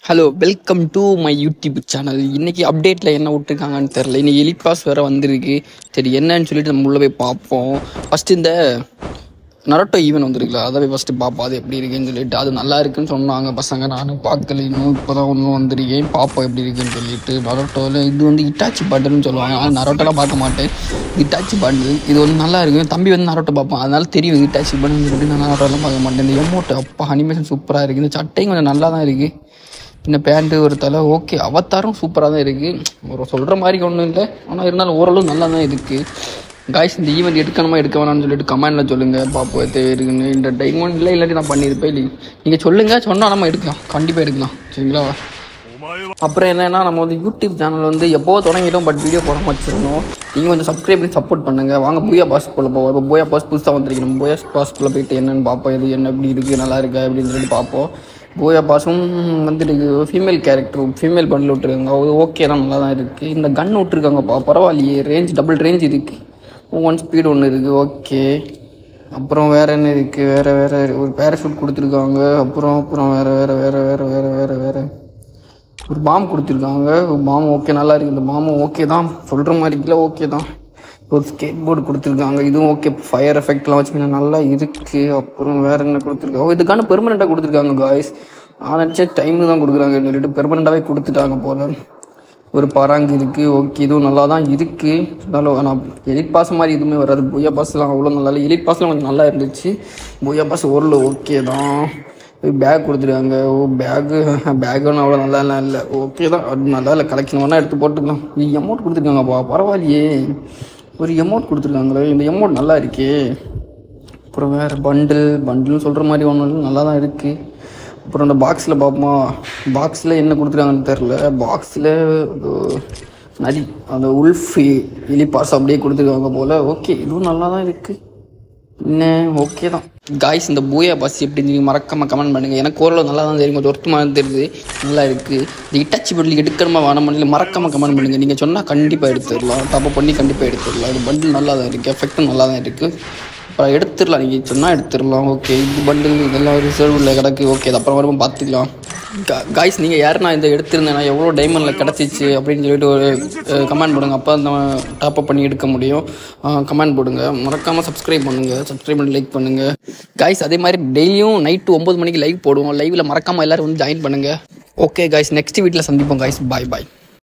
Hello welcome to my YouTube channel. இன்றைக்கி அப்டேட்டில் என்ன விட்டுருக்காங்கன்னு தெரில. இன்றைக்கி எலிட் பாஸ் வேறு வந்திருக்கு. சரி என்னன்னு சொல்லிட்டு நம்ம உள்ளே போய் பார்ப்போம். ஃபஸ்ட்டு இந்த நரோட்டோ ஈவன் வந்துருக்குல்ல, அதை போய் ஃபஸ்ட்டு பார்ப்போம் அது எப்படி இருக்குன்னு சொல்லிட்டு. அது நல்லா இருக்குன்னு சொன்னாங்க பசங்க, நானும் பார்க்கல இன்னும், இப்போ தான் ஒன்றும் வந்துருக்கேன், பார்ப்போம் எப்படி இருக்குன்னு சொல்லிட்டு. நரோட்டோவில் இது வந்து இட்டாச்சி பாட்டுன்னு சொல்லுவாங்க, ஆனால் நரோட்டோலாம் பார்க்க மாட்டேன். இட்டாச்சி பாட்டு இது வந்து நல்லா இருக்கும். தம்பி வந்து நரோட்டோ பார்ப்போம், அதனால தெரியும் இட்டாச்சி பாட்டுன்னு சொல்லிட்டு. நான் நரோட்டோலாம் பார்க்க மாட்டேன். இந்த எமோட்டு அப்பா அனிமேஷன் சூப்பராக இருக்குது. இந்த சட்டையும் கொஞ்சம் நல்லா தான் இருக்குது. இந்த பேண்ட்டு ஒரு தலை ஓகே, அவதாரும் சூப்பராக தான் இருக்குது. ஒரு சொல்கிற மாதிரி ஒன்றும் இல்லை, ஆனால் இருந்தாலும் ஓரளவு நல்லா தான் இருக்குது. காய்ஸ் இந்த ஈவெண்ட் எடுக்கணுமா எடுக்க வேணாம்னு சொல்லிட்டு கமெண்டில் சொல்லுங்கள். பார்ப்போம் தேவை இருக்குன்னு. இந்த டைமண்ட் இல்லை இல்லாட்டி நான் பண்ணியிருப்பேன். இல்லை நீங்கள் சொல்லுங்கள், சொன்னால் நம்ம எடுக்கலாம், கண்டிப்பாக எடுக்கலாம் சரிங்களா. அப்புறம் என்னென்னா, நம்ம வந்து யூடியூப் சேனல் வந்து எப்போ தொடங்கிட்டோம், பட் வீடியோ போட வச்சுருந்தோம். நீங்கள் கொஞ்சம் சப்ஸ்கிரைப் பண்ணி சப்போர்ட் பண்ணுங்கள். வாங்க பூயா பாஸ்க்குள்ளே போவோம். இப்போ பூயா பாஸ் புதுசாக வந்துருக்கணும். நம்ம பூயா பாஸ்க்குள்ளே போயிட்டு என்னென்னு பார்ப்போம். இது என்ன எப்படி இருக்குது, நல்லா இருக்கா அப்படின்னு சொல்லிட்டு பார்ப்போம். பூயா பாஸும் வந்துட்டு ஃபீமேல் கேரக்டர், ஃபீமேல் பண்டில் விட்டுருக்காங்க. அது ஓகே தான், நல்லா தான் இருக்குது. இந்த கன் விட்டுருக்காங்கப்பா, பரவாயில்லையே. ரேஞ்ச் டபுள் ரேஞ்ச் இருக்குது, 1 ஸ்பீடு ஒன்று இருக்குது ஓகே. அப்புறம் வேறு என்ன இருக்குது, வேறு ஒரு பேராஷூட் கொடுத்துருக்காங்க. அப்புறம் வேறு ஒரு பாம் கொடுத்துருக்காங்க. பாம் ஓகே, நல்லா இருக்குது. இந்த பாமும் ஓகே தான், சொல்கிற மாதிரி இல்லை, ஓகே தான். ஒரு ஸ்கேட் போர்டு கொடுத்துருக்காங்க, இதுவும் ஓகே. ஃபயர் எஃபெக்ட்லாம் வச்சுக்கிங்கன்னா நல்லா இருக்குது. அப்புறம் வேறு என்ன கொடுத்துருக்காங்க, இதுக்கான பெர்மனெண்ட்டாக கொடுத்துருக்காங்க காய்ஸ். நான் நினச்சேன் டைமு தான் கொடுக்குறாங்கன்னு சொல்லிட்டு பெர்மனெண்ட்டாகவே கொடுத்துட்டாங்க போல். ஒரு பராங்கு இருக்குது ஓகே, இதுவும் நல்லா தான் இருக்குது. இருந்தாலும் நான் எலிட் பாஸ் மாதிரி எதுவுமே வராது. பூயா பாஸ்லாம் அவ்வளோ நல்லா இல்லை. எலிட் பாஸ்லாம் கொஞ்சம் நல்லா இருந்துச்சு. பூயா பாஸ் ஓரளவு ஓகே தான். பேக் கொடுத்துருக்காங்க. பேக்குன்னு அவ்வளோ நல்லாலாம் இல்லை, ஓகே தான். அது நல்லா இல்லை, கலெக்ஷன் வேணால் எடுத்து போட்டுக்கலாம். இது அமௌண்ட் கொடுத்துருக்காங்கப்பா, பரவாயில்லையே. ஒரு எமௌண்ட் கொடுத்துருக்காங்களே, இந்த எமௌண்ட் நல்லா இருக்கே. அப்புறம் வேறு பண்டில்னு சொல்கிற மாதிரி ஒன்றும் நல்லா தான் இருக்குது. அப்புறம் அந்த பாக்ஸில் பார்ப்போமா, பாக்ஸில் என்ன கொடுத்துருக்காங்கன்னு தெரில. பாக்ஸில் நரி, அந்த உல்ஃப் எலி பாஸ் அப்படியே கொடுத்துருக்காங்க போல். ஓகே, இதுவும் நல்லா தான் இருக்குது. இன்னும் ஓகே தான் காய்ஸ். இந்த பூயா பாஸ் எப்படி நீங்கள் மறக்காமல் கமெண்ட் பண்ணுங்கள். எனக்கு ஓரளவு நல்லா தான் தெரியும், கொஞ்சம் ஒருத்தமாக தெரியுது, நல்லா இருக்குது. இந்த இட்டாச்சி பண்டில் எடுக்கணுமா வேணாம் பண்ணி மறக்காமல் கமெண்ட் பண்ணுங்கள். நீங்கள் சொன்னால் கண்டிப்பாக எடுத்துடலாம், டாப் பண்ணி கண்டிப்பாக எடுத்துடலாம். இது பண்டில் நல்லா தான் இருக்குது, எஃபெக்டும் நல்லா தான் இருக்குது. அப்புறம் எடுத்துடலாம், நீங்கள் சொன்னால் எடுத்துடலாம் ஓகே. இது பண்டில் இதெல்லாம் ரிசர்வில் கிடக்கு ஓகே, அது அப்புறம் வரும்போது பார்த்துக்கலாம். காய்ஸ் நீங்கள் யாருன்னா இந்த எடுத்திருந்தேன்னா எவ்வளோ டைமண்டில் கிடச்சிச்சு அப்படின்னு சொல்லிட்டு ஒரு கமெண்ட் போடுங்க. அப்போ அந்த டாப்அப் பண்ணி எடுக்க முடியும். கமெண்ட் போடுங்க, மறக்காமல் சப்ஸ்கிரைப் பண்ணுங்கள். சப்ஸ்கிரைப் பண்ணி லைக் பண்ணுங்கள் காய்ஸ். அதே மாதிரி டெய்லியும் நைட்டு 9 மணிக்கு லைவ் போடுவோம். லைவில் மறக்காமல் எல்லோரும் வந்து ஜாயின் பண்ணுங்கள் ஓகே காய்ஸ். நெக்ஸ்ட் வீட்டில் சந்திப்போம் காய்ஸ். பாய்.